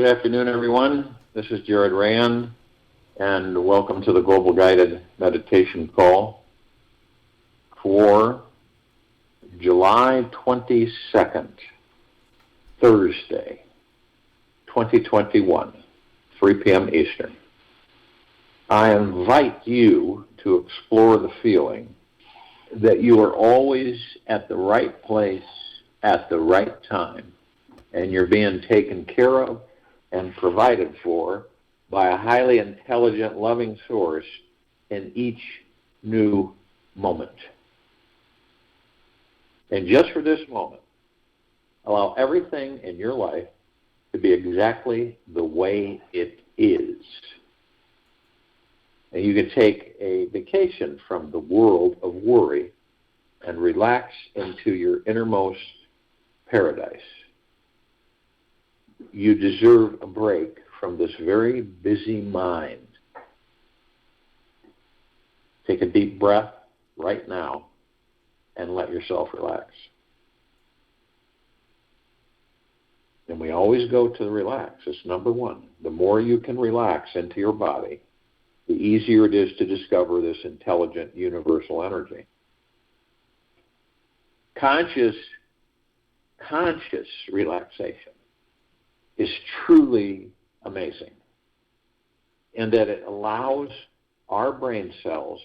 afternoon, everyone. This is Jared Rand, and welcome to the Global Guided Meditation Call for July 22nd, Thursday, 2021, 3 p.m. Eastern. I invite you to explore the feeling that you are always at the right place at the right time, and you're being taken care of and provided for by a highly intelligent, loving source in each new moment. And just for this moment, allow everything in your life to be exactly the way it is. And you can take a vacation from the world of worry and relax into your innermost paradise. You deserve a break from this very busy mind. Take a deep breath right now and let yourself relax. And we always go to the relax. It's number one. The more you can relax into your body, the easier it is to discover this intelligent universal energy. Conscious relaxation is truly amazing in that it allows our brain cells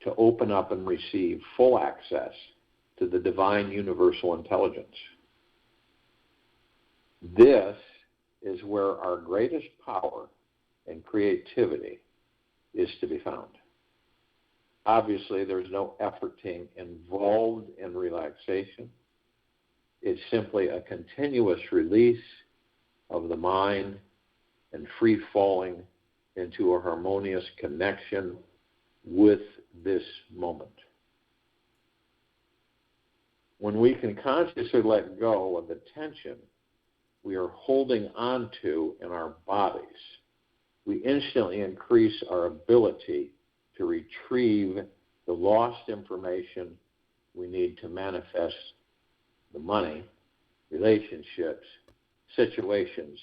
to open up and receive full access to the divine universal intelligence. This is where our greatest power and creativity is to be found. Obviously, there's no efforting involved in relaxation. It's simply a continuous release of the mind and free falling into a harmonious connection with this moment. When we can consciously let go of the tension we are holding on to in our bodies, we instantly increase our ability to retrieve the lost information we need to manifest the money, relationships, situations,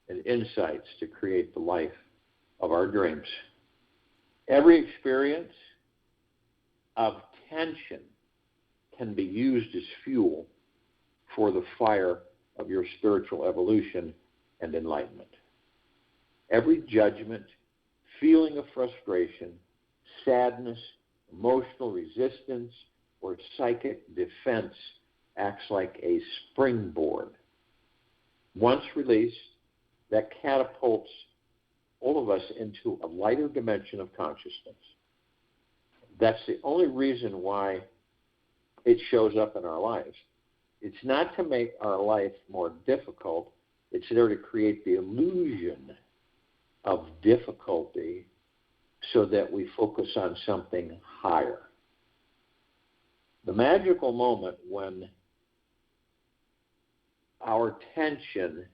and insights to create the life of our dreams. Every experience of tension can be used as fuel for the fire of your spiritual evolution and enlightenment. Every judgment, feeling of frustration, sadness, emotional resistance, or psychic defense acts like a springboard. Once released, that catapults all of us into a lighter dimension of consciousness. That's the only reason why it shows up in our lives. It's not to make our life more difficult. It's there to create the illusion of difficulty so that we focus on something higher. The magical moment when our tension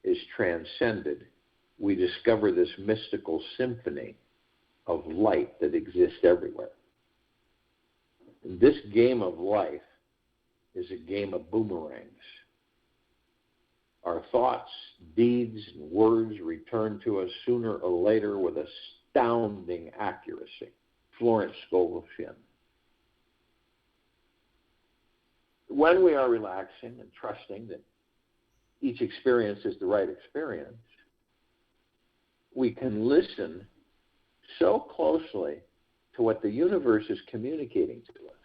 is transcended, we discover this mystical symphony of light that exists everywhere. And this game of life is a game of boomerangs. Our thoughts, deeds, and words return to us sooner or later with astounding accuracy. Florence Scovel Shinn. When we are relaxing and trusting that each experience is the right experience, we can listen so closely to what the universe is communicating to us.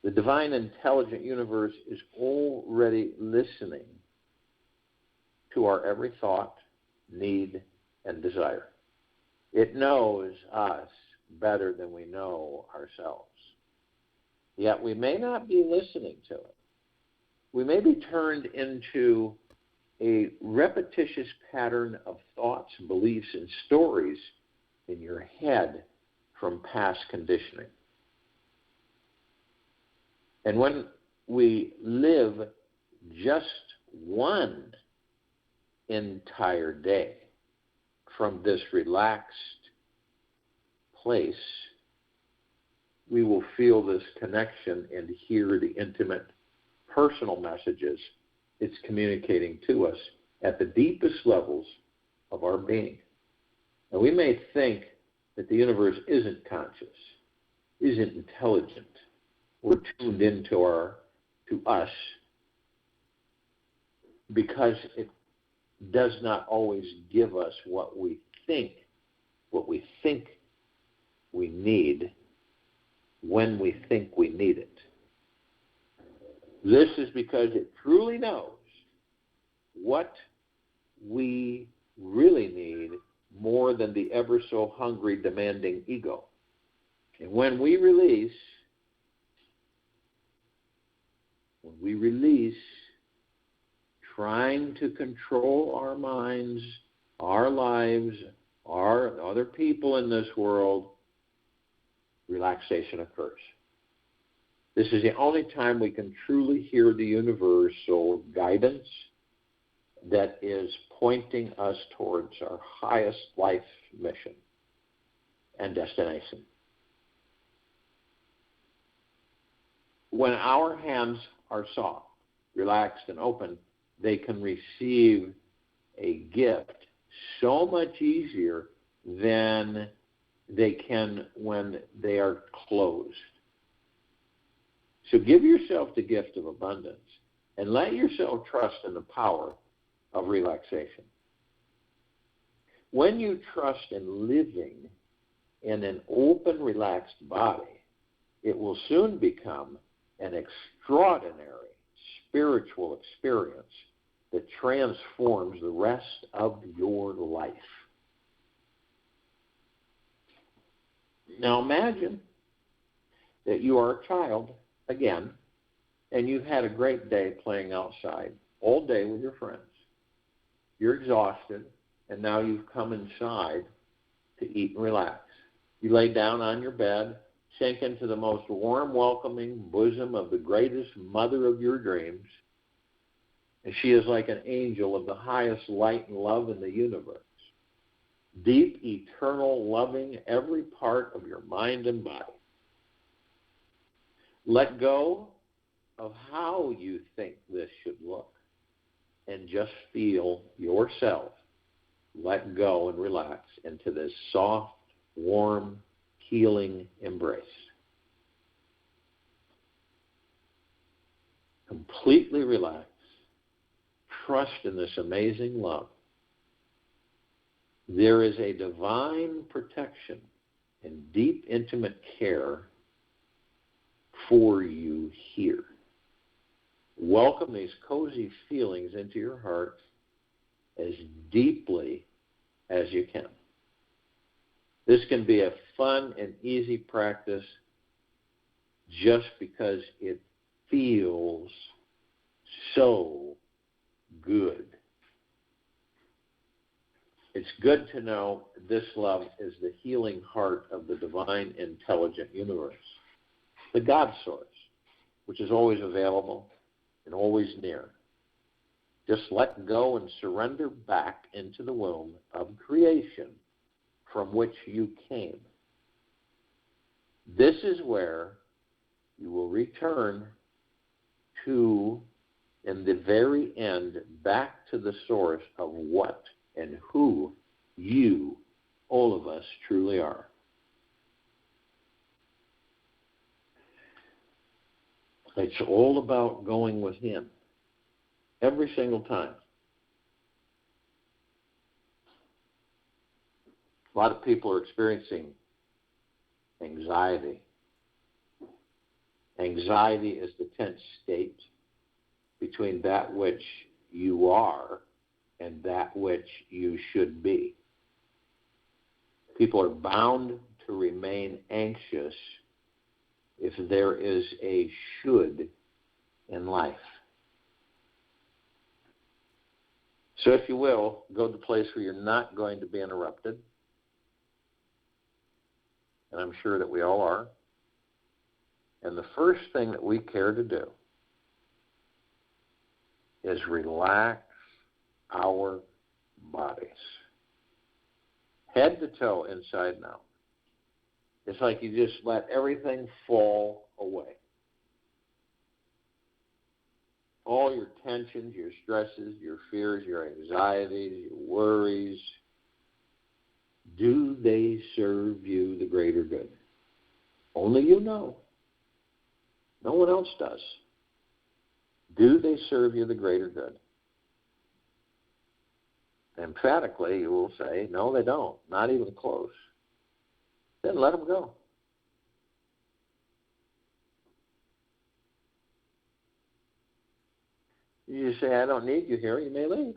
The divine intelligent universe is already listening to our every thought, need, and desire. It knows us better than we know ourselves. Yet we may not be listening to it. We may be turned into a repetitious pattern of thoughts, beliefs, and stories in your head from past conditioning. And when we live just one entire day from this relaxed place, we will feel this connection and hear the intimate personal messages it's communicating to us at the deepest levels of our being. And we may think that the universe isn't conscious, isn't intelligent, or tuned into to us, because it does not always give us what we think we need when we think we need it. This is because it truly knows what we really need more than the ever so hungry, demanding ego. And when we release trying to control our minds, our lives, our other people in this world, relaxation occurs. This is the only time we can truly hear the universal guidance that is pointing us towards our highest life mission and destination. When our hands are soft, relaxed, and open, they can receive a gift so much easier than they can when they are closed. So give yourself the gift of abundance and let yourself trust in the power of relaxation. When you trust in living in an open, relaxed body, it will soon become an extraordinary spiritual experience that transforms the rest of your life. Now imagine that you are a child again, and you've had a great day playing outside all day with your friends. You're exhausted, and now you've come inside to eat and relax. You lay down on your bed, sink into the most warm, welcoming bosom of the greatest mother of your dreams, and she is like an angel of the highest light and love in the universe. Deep, eternal, loving every part of your mind and body. Let go of how you think this should look and just feel yourself let go and relax into this soft, warm, healing embrace. Completely relax. Trust in this amazing love. There is a divine protection and deep, intimate care for you here. Welcome these cozy feelings into your heart as deeply as you can. This can be a fun and easy practice just because it feels so good. It's good to know this love is the healing heart of the divine, intelligent universe, the God source, which is always available and always near. Just let go and surrender back into the womb of creation from which you came. This is where you will return to, in the very end, back to the source of what and who you, all of us, truly are. It's all about going within every single time. A lot of people are experiencing anxiety. Anxiety is the tense state between that which you are and that which you should be. People are bound to remain anxious if there is a should in life. So if you will, go to the place where you're not going to be interrupted. And I'm sure that we all are. And the first thing that we care to do is relax our bodies. Head to toe, inside and out. It's like you just let everything fall away. all your tensions, your stresses, your fears, your anxieties, your worries, do they serve you the greater good? Only you know. No one else does. Do they serve you the greater good? Emphatically, you will say, no, they don't. Not even close. Then let them go. You say, I don't need you here. You may leave.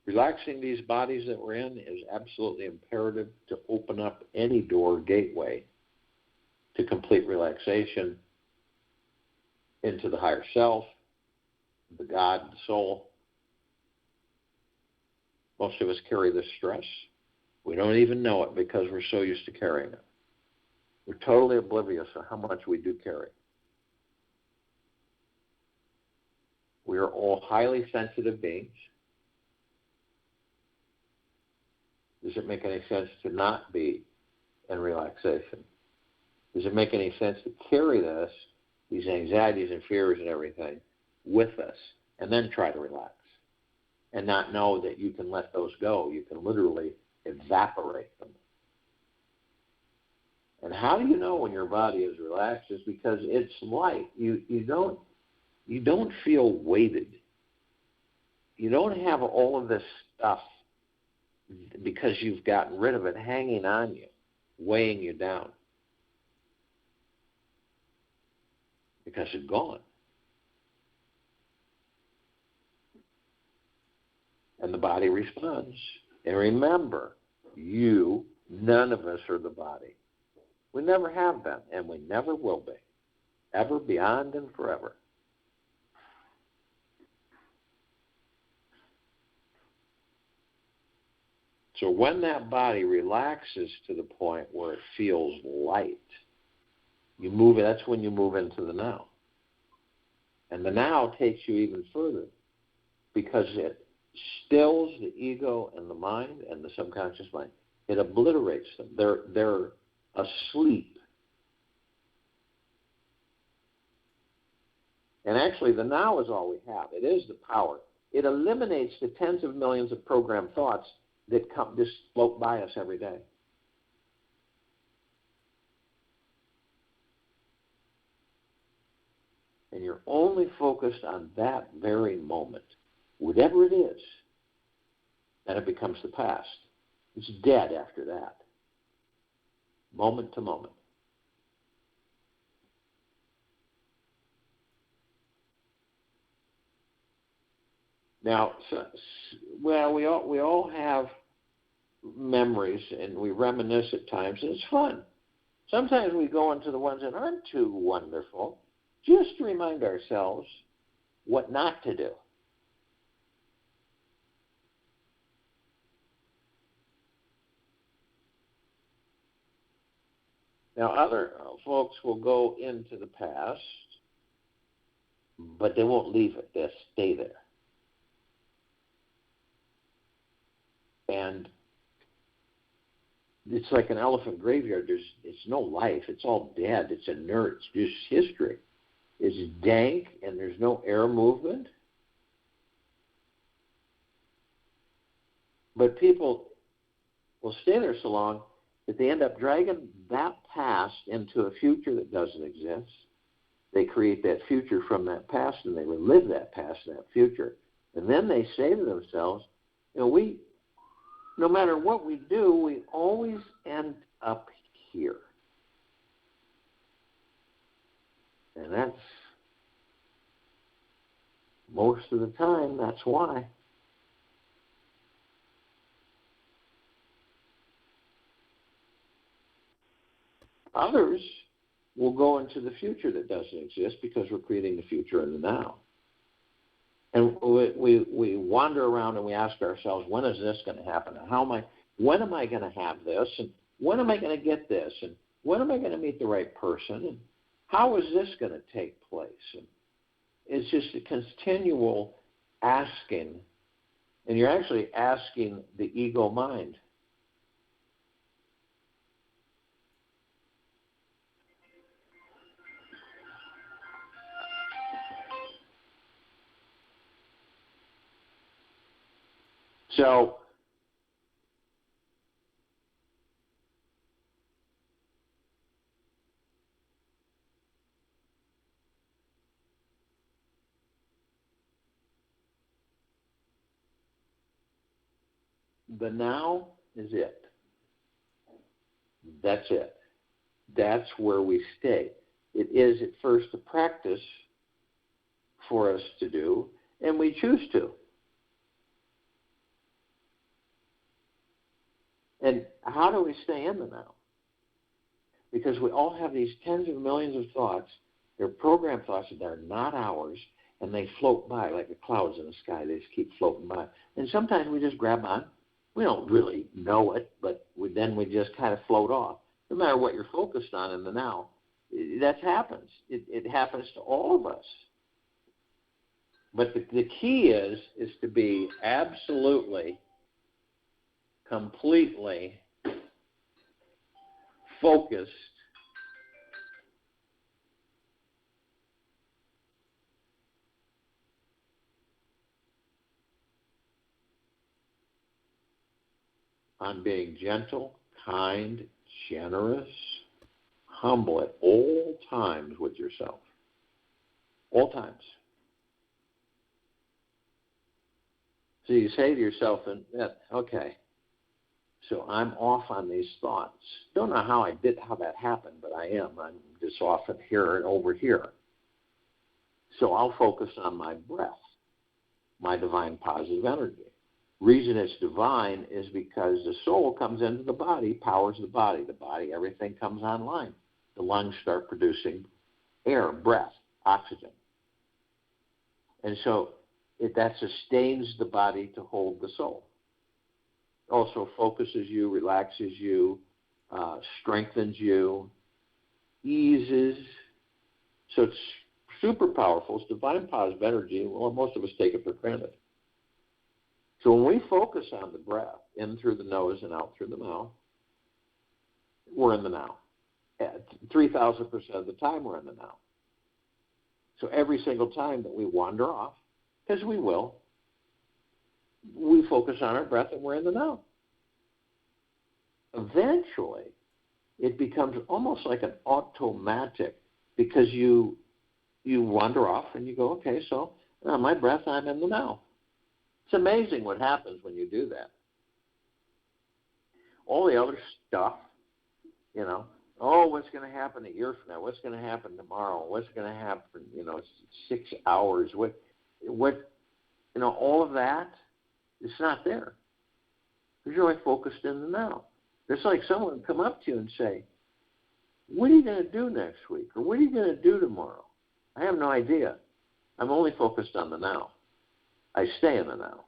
Relaxing these bodies that we're in is absolutely imperative to open up any door, gateway to complete relaxation into the higher self, the God, the soul. Most of us carry this stress. We don't even know it because we're so used to carrying it. We're totally oblivious of how much we do carry. We are all highly sensitive beings. Does it make any sense to not be in relaxation? Does it make any sense to carry these anxieties and fears and everything with us and then try to relax and not know that you can let those go? You can literally evaporate them. And how do you know when your body is relaxed? Is because it's light. You don't feel weighted. You don't have all of this stuff because you've gotten rid of it hanging on you, weighing you down. Because it's gone. And the body responds. And remember, none of us are the body. We never have been, and we never will be. Ever, beyond, and forever. So when that body relaxes to the point where it feels light, that's when you move into the now. And the now takes you even further because it stills the ego and the mind and the subconscious mind. It obliterates them. They're asleep. And actually, the now is all we have. It is the power. It eliminates the tens of millions of programmed thoughts that just float by us every day. And you're only focused on that very moment, whatever it is, and it becomes the past. It's dead after that, moment to moment. Now, we all have memories, and we reminisce at times, and it's fun. Sometimes we go into the ones that aren't too wonderful, just to remind ourselves what not to do. Now, other folks will go into the past, but they won't leave it. They'll stay there. And it's like an elephant graveyard. It's no life. It's all dead. It's inert. It's just history. It's dank, and there's no air movement. But people will stay there so long that they end up dragging that past into a future that doesn't exist. They create that future from that past, and they relive that past and that future. And then they say to themselves, no matter what we do, we always end up here. And that's, most of the time, that's why. Others will go into the future that doesn't exist because we're creating the future in the now. And we wander around and we ask ourselves, when is this going to happen? When am I going to have this? And when am I going to get this? And when am I going to meet the right person? And how is this going to take place? And it's just a continual asking. And you're actually asking the ego mind. So the now is it. That's it. That's where we stay. It is at first a practice for us to do, and we choose to. And how do we stay in the now? Because we all have these tens of millions of thoughts. They're programmed thoughts that are not ours, and they float by like the clouds in the sky. They just keep floating by. And sometimes we just grab on. We don't really know it, but then we just kind of float off. No matter what you're focused on in the now, that happens. It happens to all of us. But the key is to be absolutely, completely focused on being gentle, kind, generous, humble at all times with yourself. All times. So you say to yourself, okay, so I'm off on these thoughts. Don't know how that happened, but I am. I'm just off at here and over here. So I'll focus on my breath, my divine positive energy. Reason it's divine is because the soul comes into the body, powers the body. The body, everything comes online. The lungs start producing air, breath, oxygen. And so that sustains the body to hold the soul. Also focuses you, relaxes you, strengthens you, eases. So it's super powerful. It's divine positive energy. Well, most of us take it for granted. So when we focus on the breath, in through the nose and out through the mouth, we're in the now. 3,000% of the time we're in the now. So every single time that we wander off, because we will, we focus on our breath and we're in the now. Eventually, it becomes almost like an automatic, because you wander off and you go, okay, so my breath, I'm in the now. It's amazing what happens when you do that. All the other stuff, what's going to happen a year from now? What's going to happen tomorrow? What's going to happen, 6 hours? What, all of that, it's not there. Because you're only focused in the now. It's like someone would come up to you and say, what are you going to do next week? Or what are you going to do tomorrow? I have no idea. I'm only focused on the now. I stay in the now.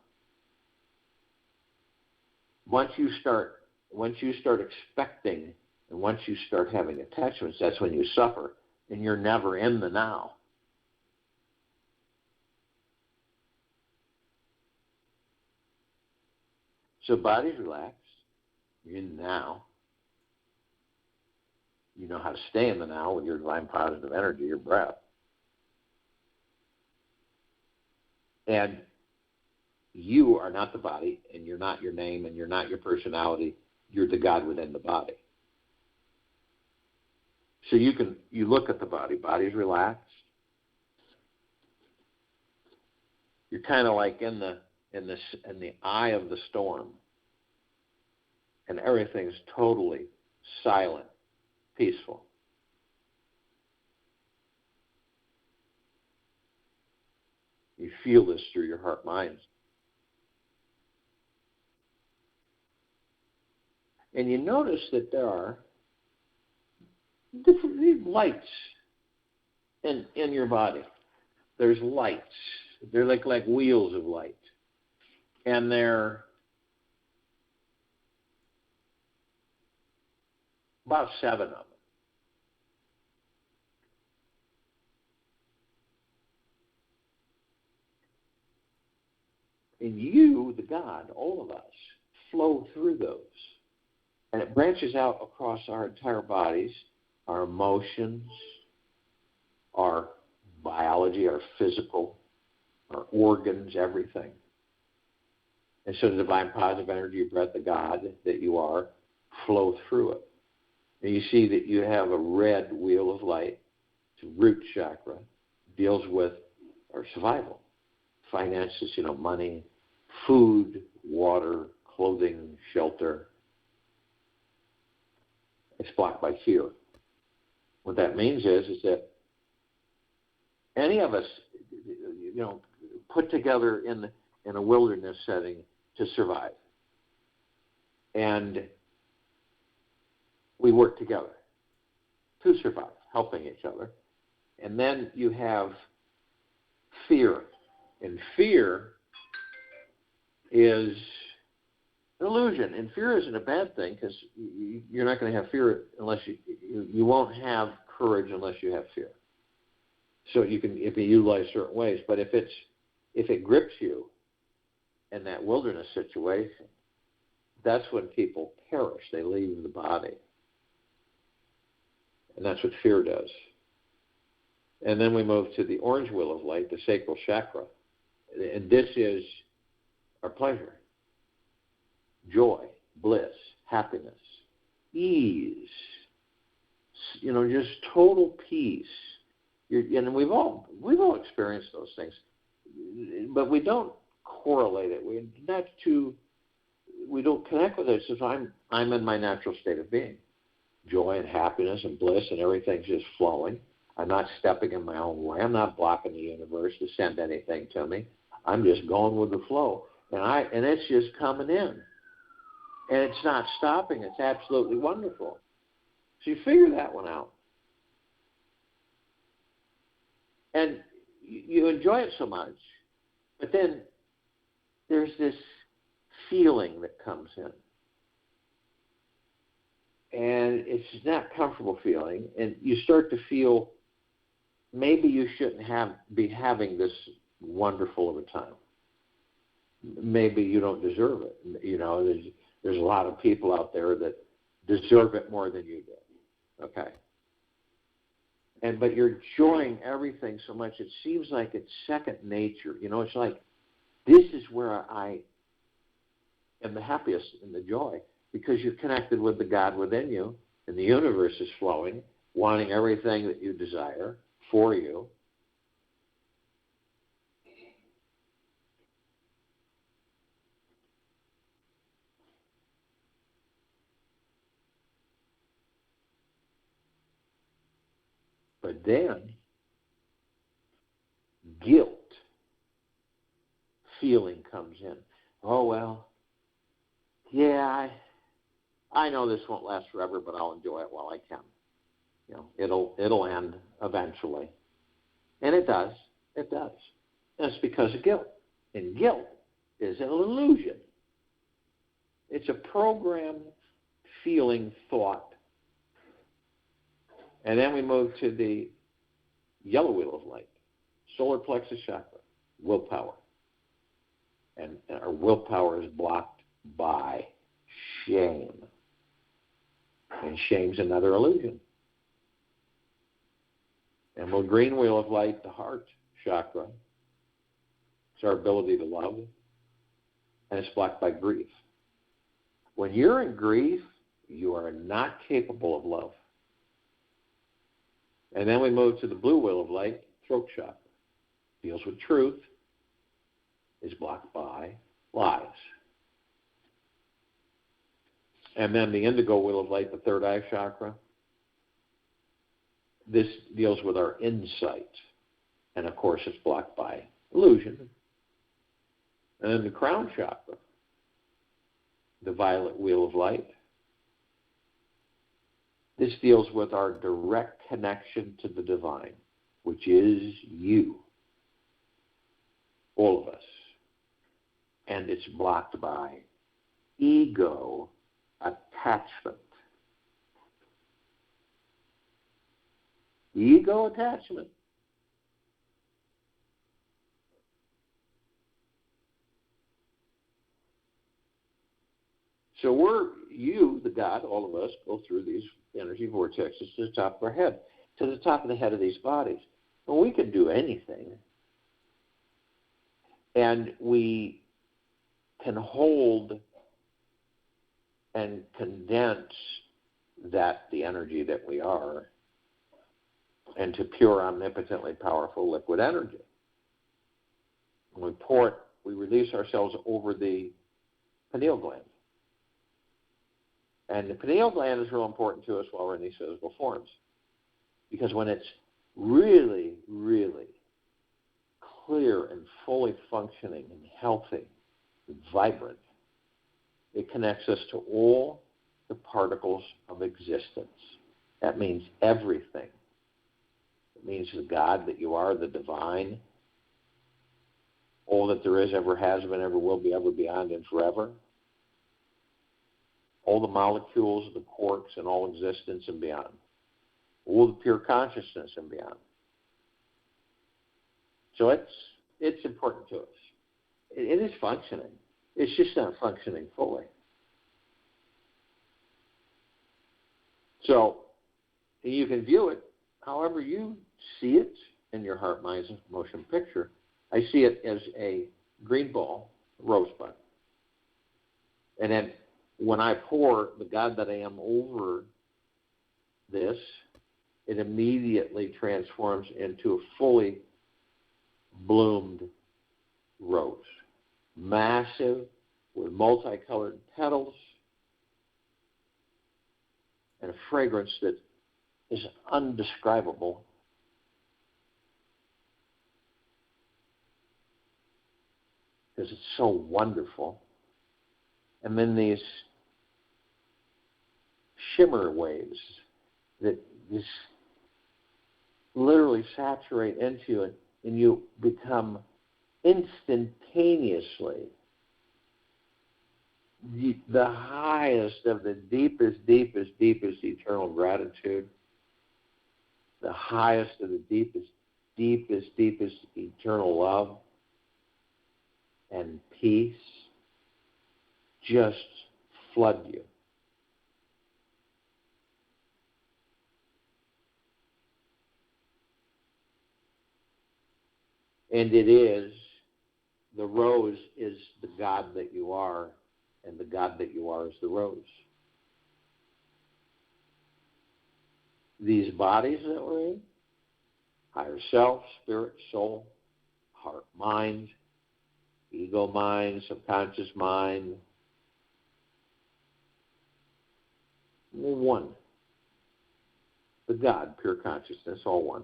Once you start expecting, and once you start having attachments, that's when you suffer, and you're never in the now. So body's relaxed. You're in the now. You know how to stay in the now with your divine positive energy, your breath. And you are not the body, and you're not your name, and you're not your personality. You're the God within the body. So you look at the body. Body's relaxed. You're kind of like in the eye of the storm, and everything's totally silent, peaceful. You feel this through your heart mind. And you notice that there are different lights in your body. There's lights. They're like wheels of light. And they're about 7 of them. And you, the God, all of us, flow through those. And it branches out across our entire bodies, our emotions, our biology, our physical, our organs, everything. And so the divine positive energy, breath of God that you are, flow through it. And you see that you have a red wheel of light. It's root chakra. Deals with our survival. Finances, money, food, water, clothing, shelter. It's blocked by fear. What that means is that any of us, put together in a wilderness setting to survive. And we work together to survive, helping each other. And then you have fear. And fear is an illusion. And fear isn't a bad thing, because you're not going to have fear unless you won't have courage unless you have fear. So you can utilize certain ways. But if it grips you in that wilderness situation, that's when people perish. They leave the body. And that's what fear does. And then we move to the orange wheel of light, the sacral chakra. And this is our pleasure, joy, bliss, happiness, ease, just total peace. And we've all experienced those things, but we don't correlate it. We don't connect with it. It says I'm in my natural state of being, joy and happiness and bliss, and everything's just flowing. I'm not stepping in my own way. I'm not blocking the universe to send anything to me. I'm just going with the flow, and it's just coming in, and it's not stopping. It's absolutely wonderful. So you figure that one out. And you enjoy it so much, but then there's this feeling that comes in. And it's not a comfortable feeling, and you start to feel maybe you shouldn't be having this wonderful of a time. Maybe you don't deserve it. There's a lot of people out there that deserve it more than you do. Okay. But you're enjoying everything so much, it seems like it's second nature. It's like, this is where I am the happiest and the joy, because you're connected with the God within you, and the universe is flowing, wanting everything that you desire for you. But then, guilt feeling comes in. Oh, well, yeah, I know this won't last forever, but I'll enjoy it while I can. It'll end eventually. And it does. It does. And it's because of guilt. And guilt is an illusion. It's a programmed feeling thought. And then we move to the yellow wheel of light, solar plexus chakra, willpower. And our willpower is blocked by shame. And shame's another illusion. And the green wheel of light, the heart chakra, it's our ability to love, and it's blocked by grief. When you're in grief, you are not capable of love. And then we move to the blue wheel of light, throat chakra. Deals with truth, is blocked by lies. And then the indigo wheel of light, the third eye chakra. This deals with our insight. And of course, it's blocked by illusion. And then the crown chakra, the violet wheel of light. This deals with our direct connection to the divine, which is you, all of us. And it's blocked by ego attachment. Ego attachment. So you, the God, all of us, go through these energy vortexes to the top of our head, to the top of the head of these bodies. And we can do anything. And we can hold and condense the energy that we are, into pure, omnipotently powerful liquid energy. When we pour it, we release ourselves over the pineal gland. And the pineal gland is real important to us while we're in these physical forms, because when it's really, really clear and fully functioning and healthy and vibrant, it connects us to all the particles of existence. That means everything. It means the God that you are, the divine, all that there is, ever has been, ever will be, ever beyond, and forever. All the molecules, the quarks, and all existence and beyond. All the pure consciousness and beyond. So it's important to us. It is functioning. It's just not functioning fully. So you can view it however you see it in your heart, mind, and motion picture. I see it as a green ball, rosebud. And then when I pour the God that I am over this, it immediately transforms into a fully bloomed rose. Massive, with multicolored petals, and a fragrance that is undescribable. Because it's so wonderful. And then these shimmer waves that just literally saturate into it, and you become instantaneously the highest of the deepest eternal gratitude, the highest of the deepest eternal love and peace just flood you. And the rose is the God that you are, and the God that you are is the rose. These bodies that we're in, higher self, spirit, soul, heart, mind, ego mind, subconscious mind, one. The God, pure consciousness, all one.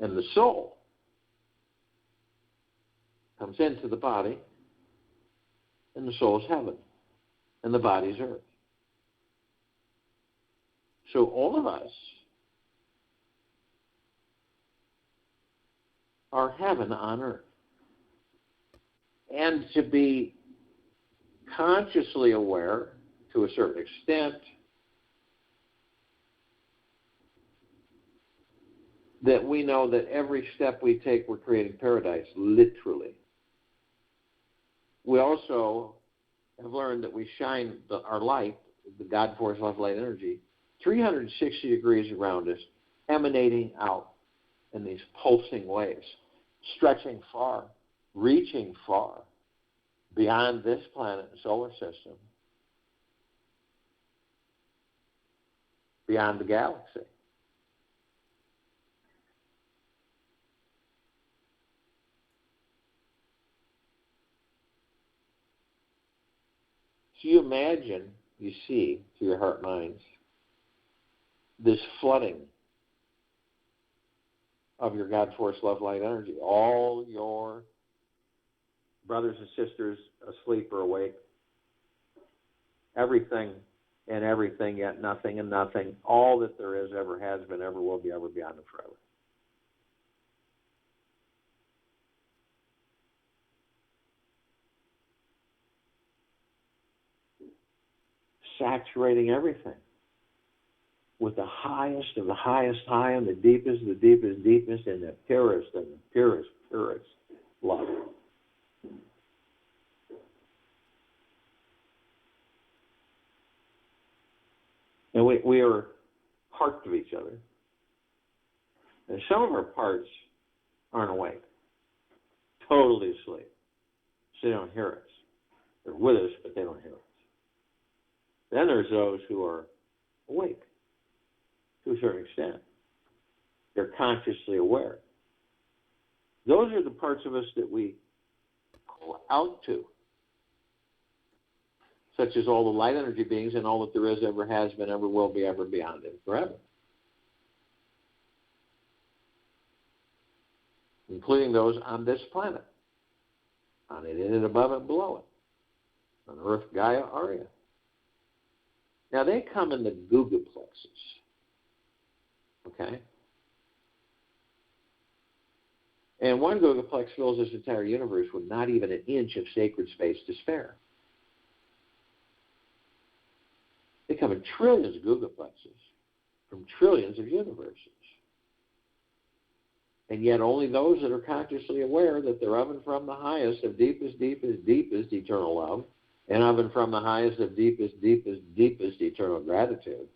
And the soul comes into the body, and the soul is heaven, and the body is earth. So all of us are heaven on earth. And to be consciously aware, to a certain extent, that we know that every step we take, we're creating paradise, literally. We also have learned that we shine our light, the God force, love, light, energy, 360 degrees around us, emanating out in these pulsing waves, stretching far, reaching far beyond this planet and solar system, beyond the galaxy. So you imagine, you see, through your heart minds, this flooding of your God force, love, light, energy. All your brothers and sisters asleep or awake. Everything and everything, yet nothing and nothing. All that there is, ever has been, ever will be, ever beyond, and forever. Saturating everything with the highest of the highest high and the deepest and the purest love. And we are parts of each other. And some of our parts aren't awake, totally asleep. So they don't hear us. They're with us, but they don't hear us. Then there's those who are awake to a certain extent. They're consciously aware. Those are the parts of us that we call out to, such as all the light energy beings and all that there is, ever has been, ever will be, ever beyond, and forever. Including those on this planet, on it, in it, above it, below it, on Earth, Gaia, Arya. Now, they come in the Guga plexus, okay? And one Guga plex fills this entire universe with not even an inch of sacred space to spare. They come in trillions of Guga plexus from trillions of universes. And yet only those that are consciously aware that they're of and from the highest of deepest, deepest, deepest eternal love, and of and from the highest of deepest, deepest, deepest eternal gratitude,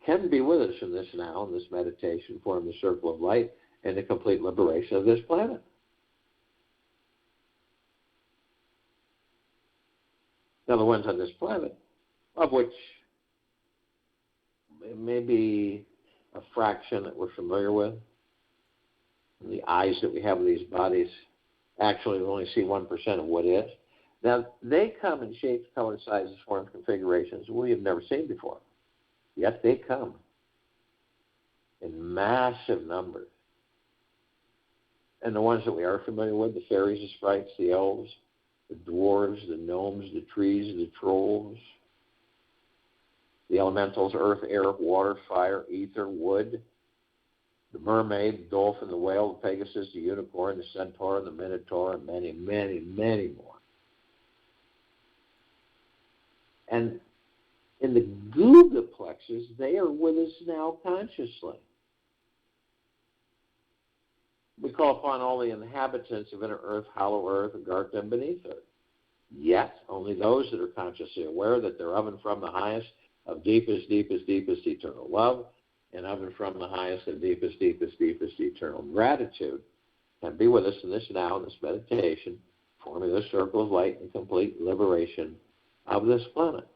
can be with us in this now, in this meditation, form the circle of light, and the complete liberation of this planet. Now, the ones on this planet, of which maybe a fraction that we're familiar with, and the eyes that we have in these bodies, actually we only see 1% of what is. Now, they come in shapes, colors, sizes, forms, configurations we have never seen before. Yet they come in massive numbers. And the ones that we are familiar with, the fairies, the sprites, the elves, the dwarves, the gnomes, the trees, the trolls, the elementals, earth, air, water, fire, ether, wood, the mermaid, the dolphin, the whale, the pegasus, the unicorn, the centaur, the minotaur, and many, many, many more. And in the Guga plexus, they are with us now consciously. We call upon all the inhabitants of inner earth, hollow earth, Agartha, and beneath earth. Yet, only those that are consciously aware that they're of and from the highest of deepest, deepest, deepest eternal love, and of and from the highest of deepest, deepest, deepest eternal gratitude, can be with us in this now, in this meditation, forming this circle of light and complete liberation of this planet.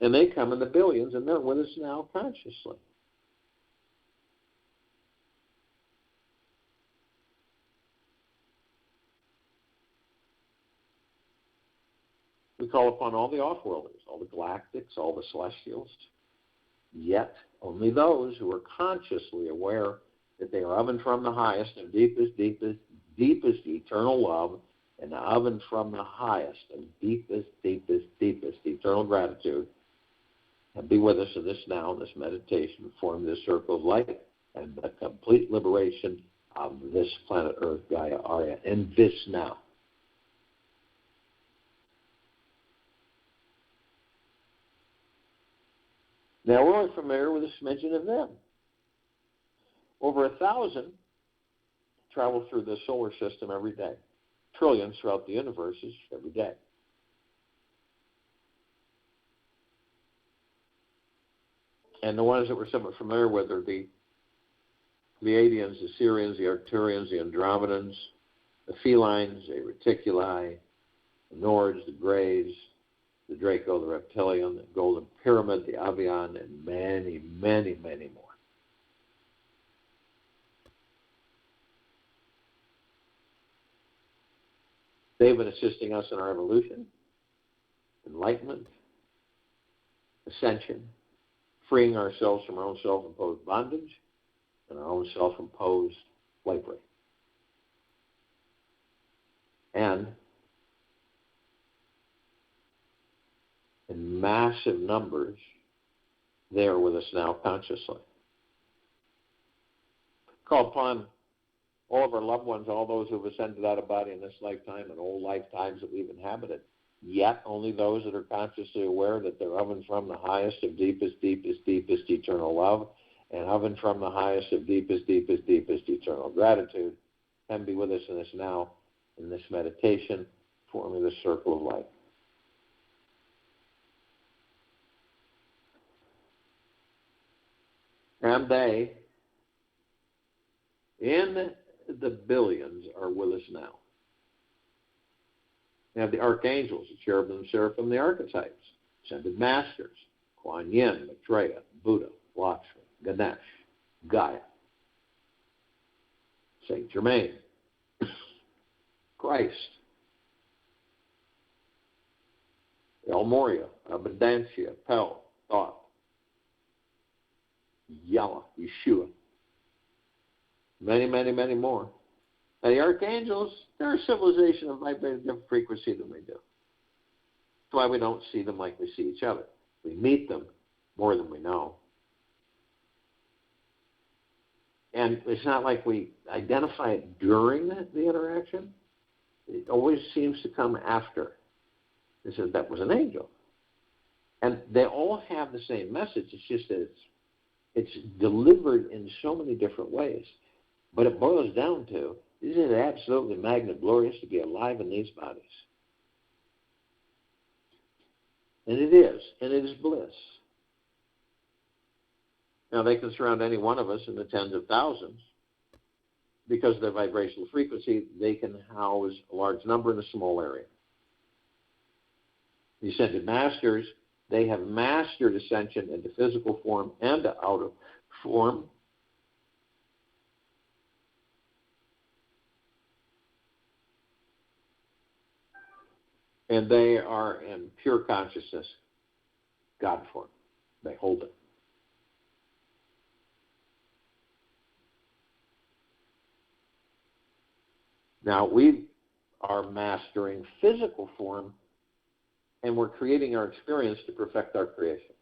And they come in the billions, and they're with us now consciously. We call upon all the off-worlders, all the galactics, all the celestials, yet only those who are consciously aware that they are of and from the highest of deepest, deepest, deepest eternal love, and of and from the highest of deepest, deepest, deepest eternal gratitude, and be with us in this now, in this meditation, form this circle of light, and the complete liberation of this planet Earth, Gaia, Arya, in this now. Now, we're only familiar with a smidgen of them. Over 1,000 travel through the solar system every day. Trillions throughout the universes every day. And the ones that we're somewhat familiar with are the Pleiadians, the Sirians, the Arcturians, the Andromedans, the Felines, the Reticuli, the Nords, the Greys, the Draco, the Reptilian, the Golden Pyramid, the Avian, and many, many, many more. They've been assisting us in our evolution, enlightenment, ascension, freeing ourselves from our own self-imposed bondage and our own self-imposed slavery. And in massive numbers, they are with us now consciously. Call upon all of our loved ones, all those who have ascended out of body in this lifetime and all lifetimes that we've inhabited, yet only those that are consciously aware that they're of and from the highest of deepest, deepest, deepest eternal love, and of and from the highest of deepest, deepest, deepest eternal gratitude, can be with us in this now, in this meditation, forming this circle of light. And they, in the billions, are with us now. You have the archangels, the cherubim, seraphim, the archetypes, ascended masters, Kuan Yin, Maitreya, Buddha, Lakshmi, Ganesh, Gaia, Saint Germain, Christ, El Moria, Abundancia, Pel, Thought, Yahweh, Yeshua, many, many, many more. Now, the archangels, they're a civilization of vibrating a different frequency than we do. That's why we don't see them like we see each other. We meet them more than we know. And it's not like we identify it during the interaction. It always seems to come after. It says that was an angel. And they all have the same message. It's just that it's delivered in so many different ways. But it boils down to, isn't it absolutely magna-glorious to be alive in these bodies? And it is bliss. Now, they can surround any one of us in the tens of thousands. Because of their vibrational frequency, they can house a large number in a small area. The ascended masters, they have mastered ascension into physical form and outer form. And they are in pure consciousness, God form. They hold it. Now, we are mastering physical form, and we're creating our experience to perfect our creation.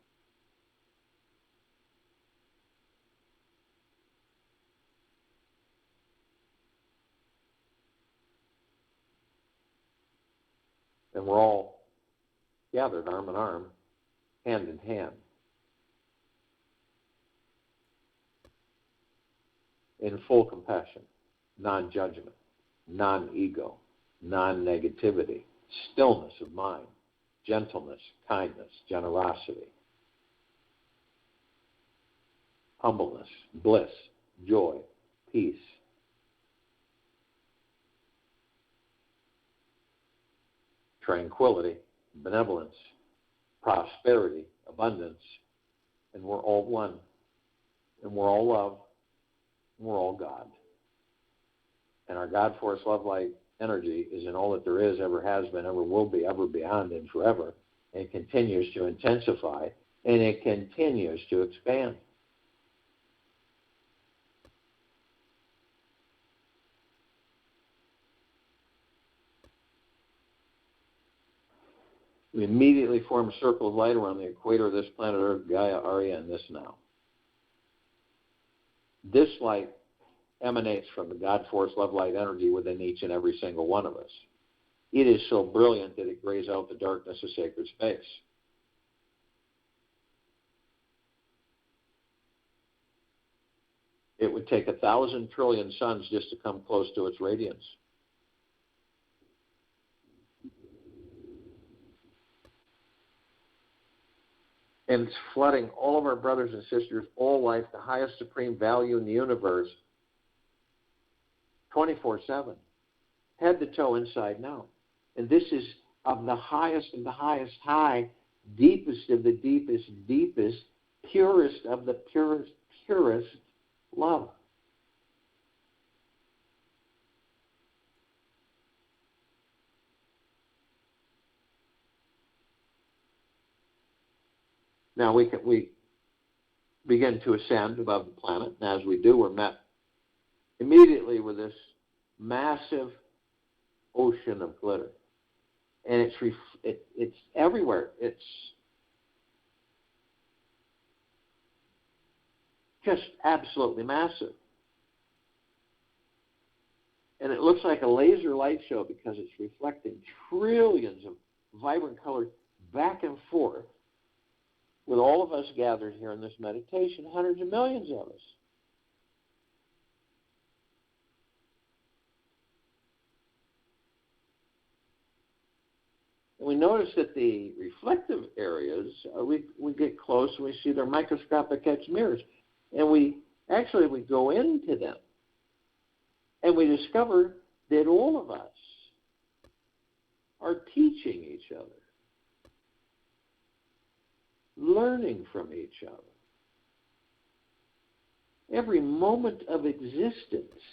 And we're all gathered arm in arm, hand in hand, in full compassion, non-judgment, non-ego, non-negativity, stillness of mind, gentleness, kindness, generosity, humbleness, bliss, joy, peace, tranquility, benevolence, prosperity, abundance, and we're all one, and we're all love, and we're all God. And our God force, love, light, energy is in all that there is, ever has been, ever will be, ever beyond, and forever. And it continues to intensify, and it continues to expand. We immediately form a circle of light around the equator of this planet Earth, Gaia, Arya, and this now. This light emanates from the God force, love, light, energy within each and every single one of us. It is so brilliant that it grays out the darkness of sacred space. It would take 1,000 trillion suns just to come close to its radiance. And it's flooding all of our brothers and sisters, all life, the highest supreme value in the universe, 24/7, head to toe, inside and out. And this is of the highest and the highest high, deepest of the deepest, deepest, purest of the purest, purest love. Now we begin to ascend above the planet, and as we do, we're met immediately with this massive ocean of glitter, and it's everywhere. It's just absolutely massive, and it looks like a laser light show because it's reflecting trillions of vibrant colors back and forth, with all of us gathered here in this meditation, hundreds of millions of us. And we notice that the reflective areas, we get close and we see they're microscopic etched mirrors. And we go into them, and we discover that all of us are teaching each other, learning from each other. Every moment of existence,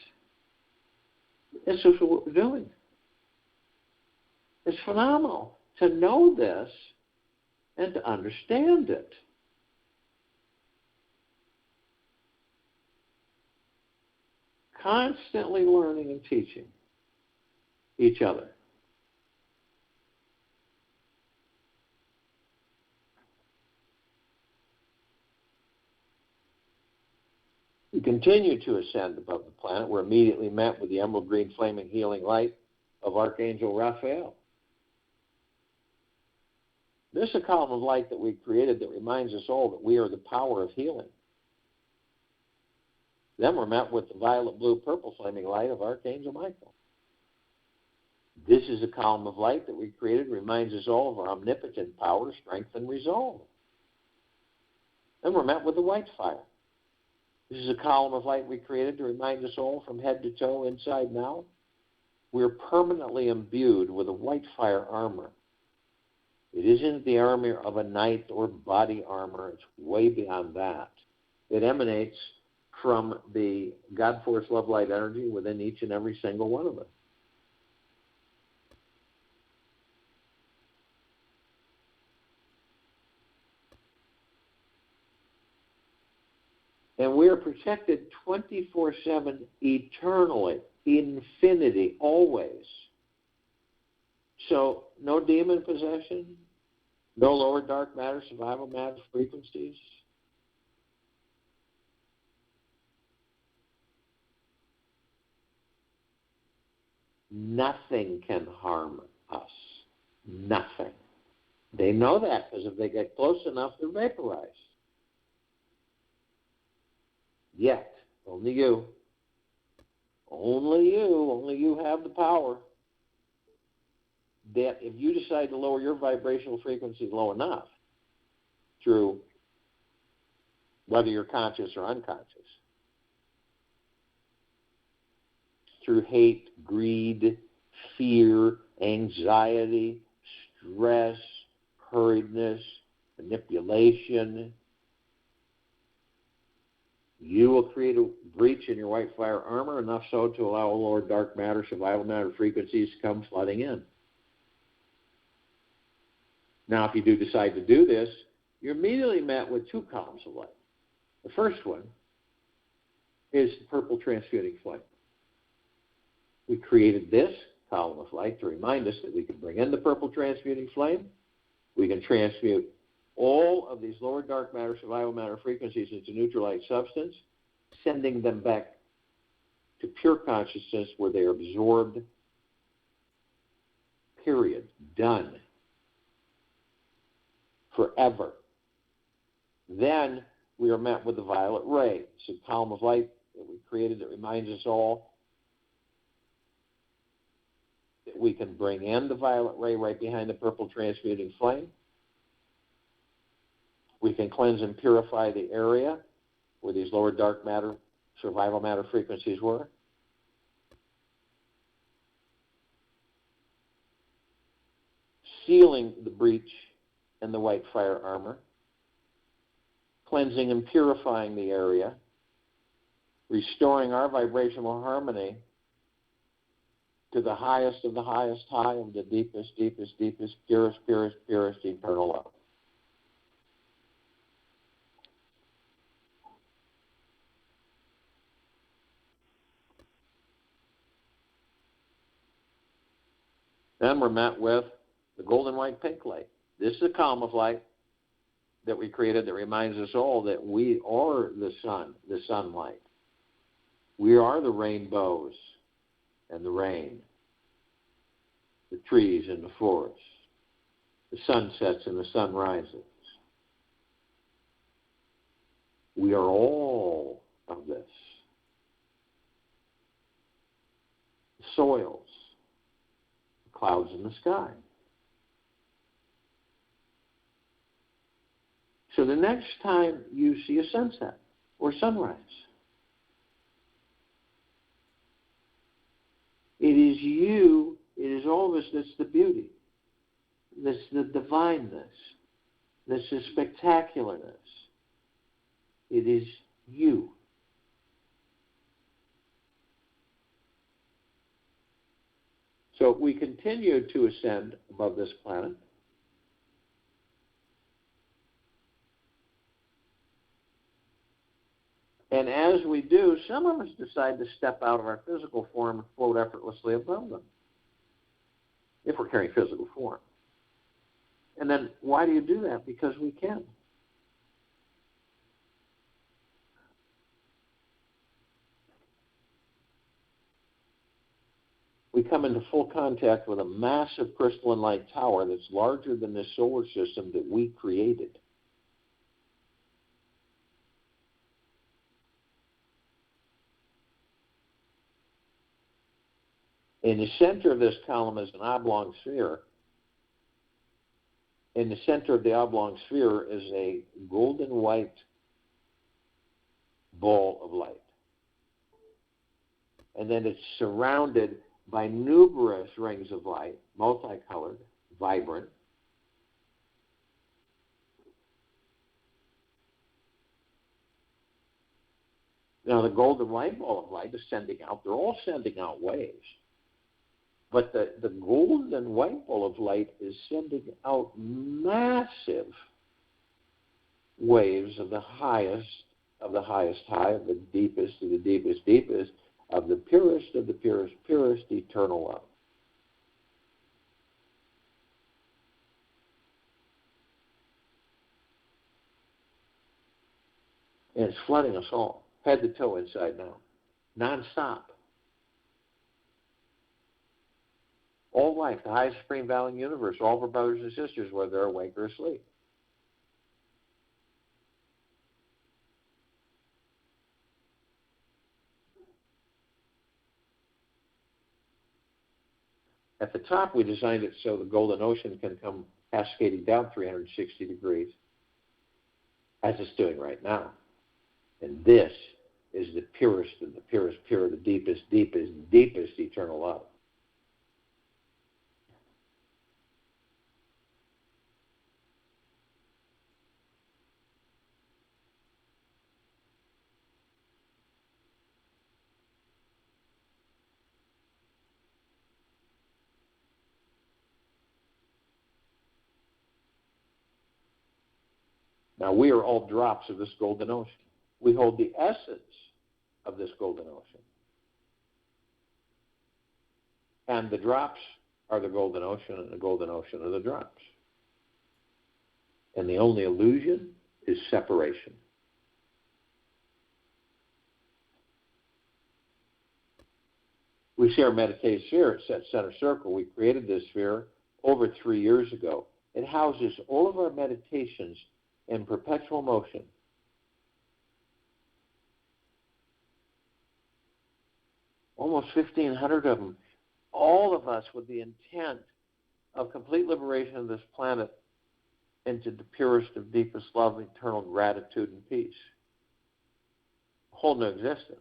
this is what we're doing. It's phenomenal to know this and to understand it. Constantly learning and teaching each other. We continue to ascend above the planet. We're immediately met with the emerald green flaming healing light of Archangel Raphael. This is a column of light that we created that reminds us all that we are the power of healing. Then we're met with the violet, blue, purple flaming light of Archangel Michael. This is a column of light that we created that reminds us all of our omnipotent power, strength, and resolve. Then we're met with the white fire. This is a column of light we created to remind us all from head to toe, inside and out. We're permanently imbued with a white fire armor. It isn't the armor of a knight or body armor. It's way beyond that. It emanates from the God Force Love Light energy within each and every single one of us. And we are protected 24/7 eternally, infinity, always. So no demon possession, no lower dark matter, survival matter frequencies. Nothing can harm us. Nothing. They know that because if they get close enough, they're vaporized. Yet, only you have the power that if you decide to lower your vibrational frequency low enough through whether you're conscious or unconscious, through hate, greed, fear, anxiety, stress, hurriedness, manipulation, you will create a breach in your white fire armor, enough so to allow lower dark matter, survival matter frequencies to come flooding in. Now, if you do decide to do this, you're immediately met with two columns of light. The first one is the purple transmuting flame. We created this column of light to remind us that we can bring in the purple transmuting flame. We can transmute all of these lower dark matter, survival matter frequencies into neutral light substance, sending them back to pure consciousness where they are absorbed. Period. Done. Forever. Then we are met with the violet ray. It's a column of light that we created that reminds us all that we can bring in the violet ray right behind the purple transmuting flame. We can cleanse and purify the area where these lower dark matter, survival matter frequencies were. Sealing the breach in the white fire armor. Cleansing and purifying the area. Restoring our vibrational harmony to the highest of the highest high of the deepest, deepest, deepest, purest, purest, purest eternal love. Then we're met with the golden white pink light. This is a column of light that we created that reminds us all that we are the sun, the sunlight. We are the rainbows and the rain, the trees and the forests, the sunsets and the sunrises. We are all of this. The soils, the clouds in the sky. So the next time you see a sunset, or sunrise. It is you, it is all of us that's the beauty, that's the divineness, that's the spectacularness. It is you. So we continue to ascend above this planet. And as we do, some of us decide to step out of our physical form and float effortlessly above them, if we're carrying physical form. And then why do you do that? Because we can. We come into full contact with a massive crystalline light tower that's larger than this solar system that we created. In the center of this column is an oblong sphere. In the center of the oblong sphere is a golden white ball of light. And then it's surrounded by numerous rings of light, multicolored, vibrant. Now, the golden white ball of light is sending out, they're all sending out waves. But the golden white ball of light is sending out massive waves of the highest high, of the deepest deepest, of the purest eternal love. And it's flooding us all, head to toe, inside now, non-stop. All life, the highest supreme value in the universe, all of our brothers and sisters, whether they're awake or asleep. At the top, we designed it so the golden ocean can come cascading down 360 degrees, as it's doing right now. And this is the purest of the purest, the deepest eternal love. Now, we are all drops of this golden ocean. We hold the essence of this golden ocean. And the drops are the golden ocean, and the golden ocean are the drops. And the only illusion is separation. We share a meditative sphere at Set Center Circle. We created this sphere over 3 years ago. It houses all of our meditations in perpetual motion. Almost 1,500 of them. All of us with the intent of complete liberation of this planet into the purest of deepest love, eternal gratitude and peace. A whole new existence.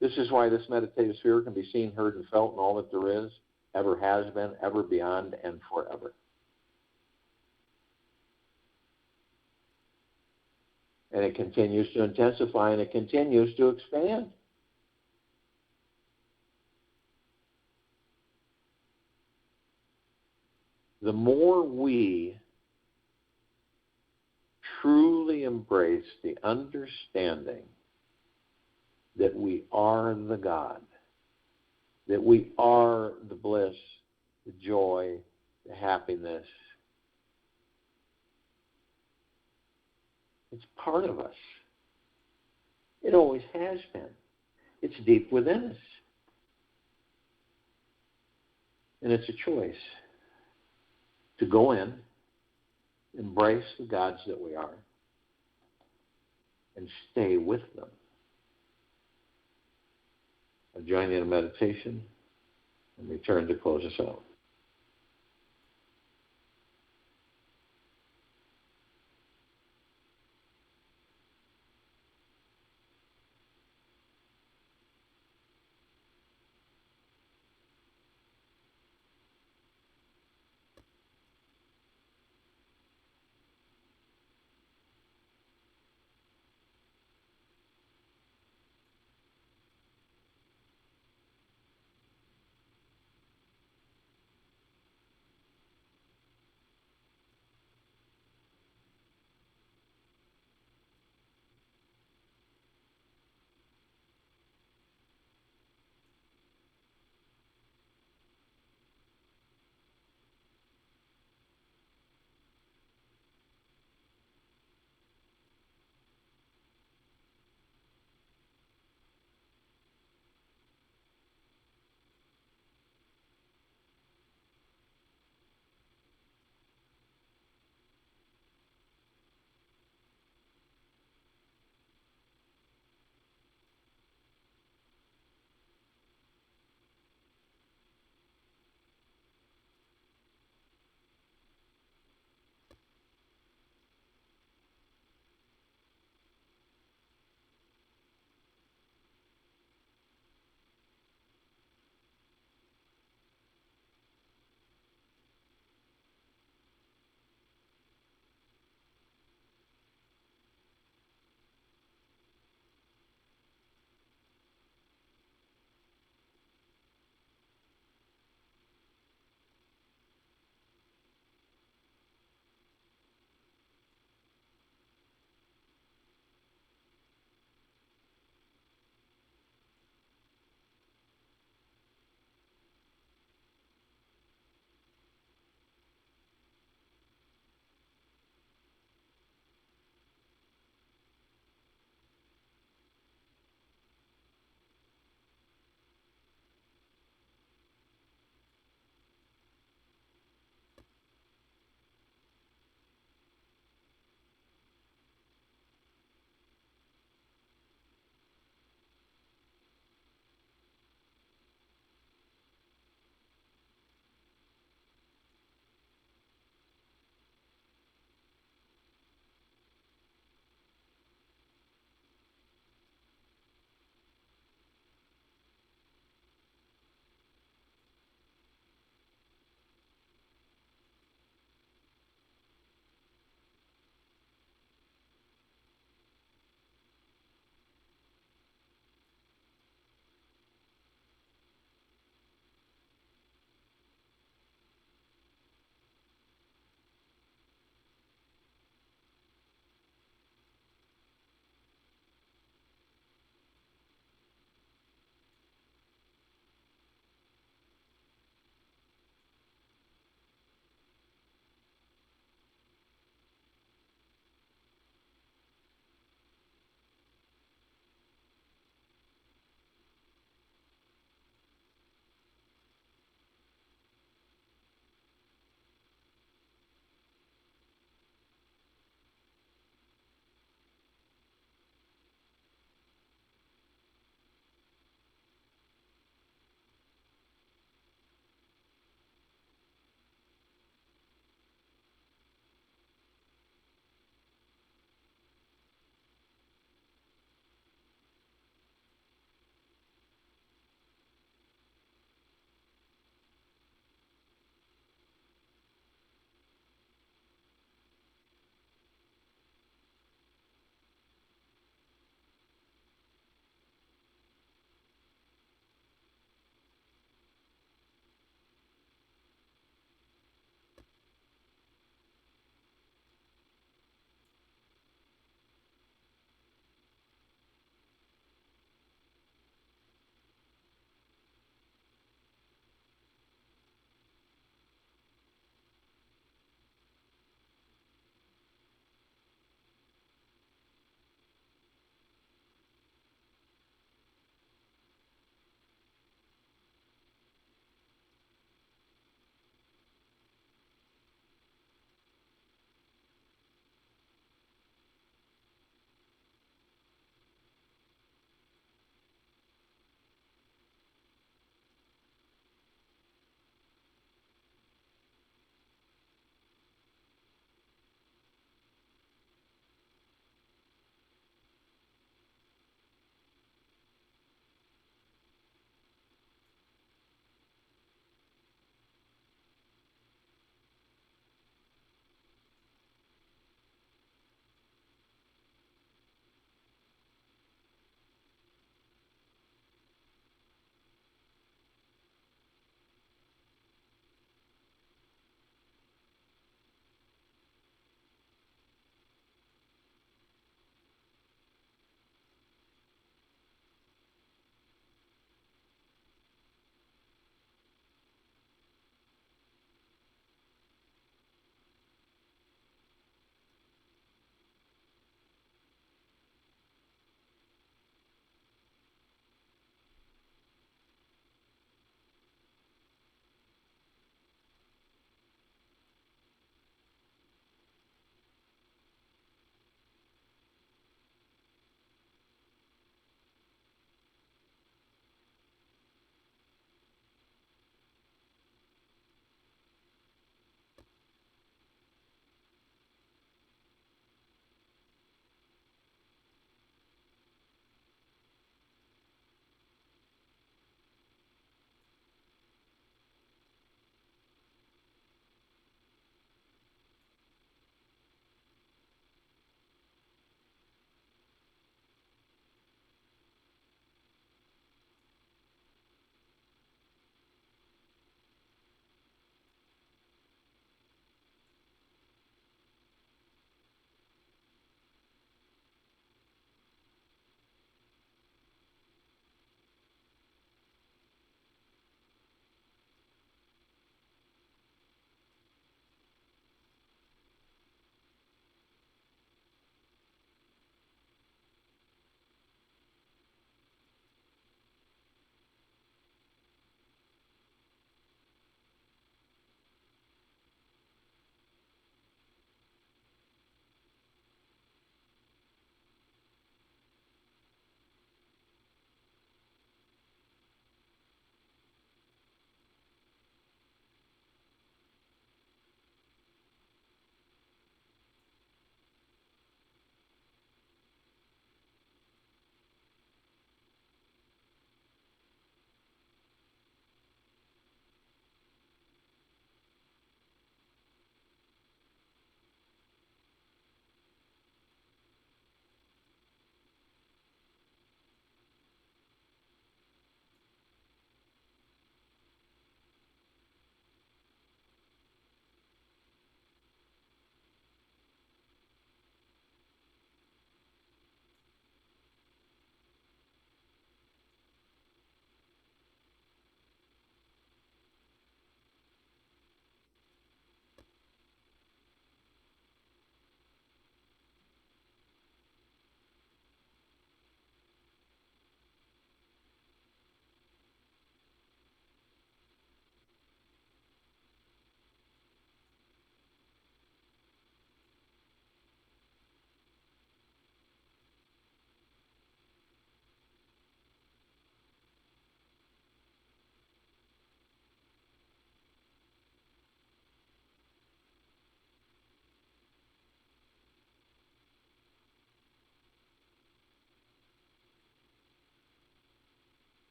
This is why this meditative sphere can be seen, heard, and felt in all that there is, ever has been, ever beyond, and forever. And it continues to intensify, and it continues to expand. The more we truly embrace the understanding that we are the God, that we are the bliss, the joy, the happiness. It's part of us. It always has been. It's deep within us. And it's a choice to go in, embrace the gods that we are, and stay with them. I'll join you in a meditation and return to close us out.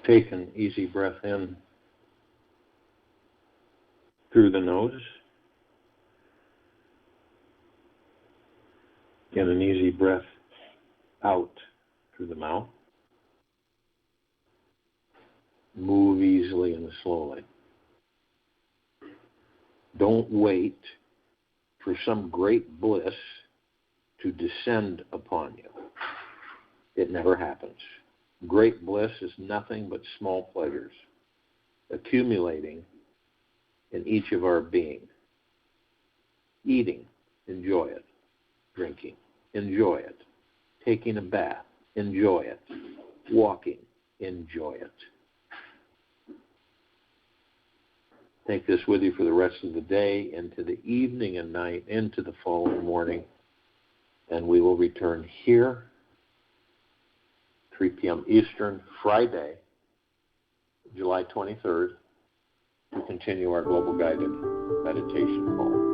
Take an easy breath in through the nose. Get an easy breath out through the mouth. Move easily and slowly. Don't wait for some great bliss to descend upon you. It never happens. Great bliss is nothing but small pleasures accumulating in each of our being. Eating, enjoy it. Drinking, enjoy it. Taking a bath, enjoy it. Walking, enjoy it. Take this with you for the rest of the day, into the evening and night, into the following morning. And we will return here, 3 p.m. Eastern, Friday, July 23rd, to continue our Global Guided Meditation call.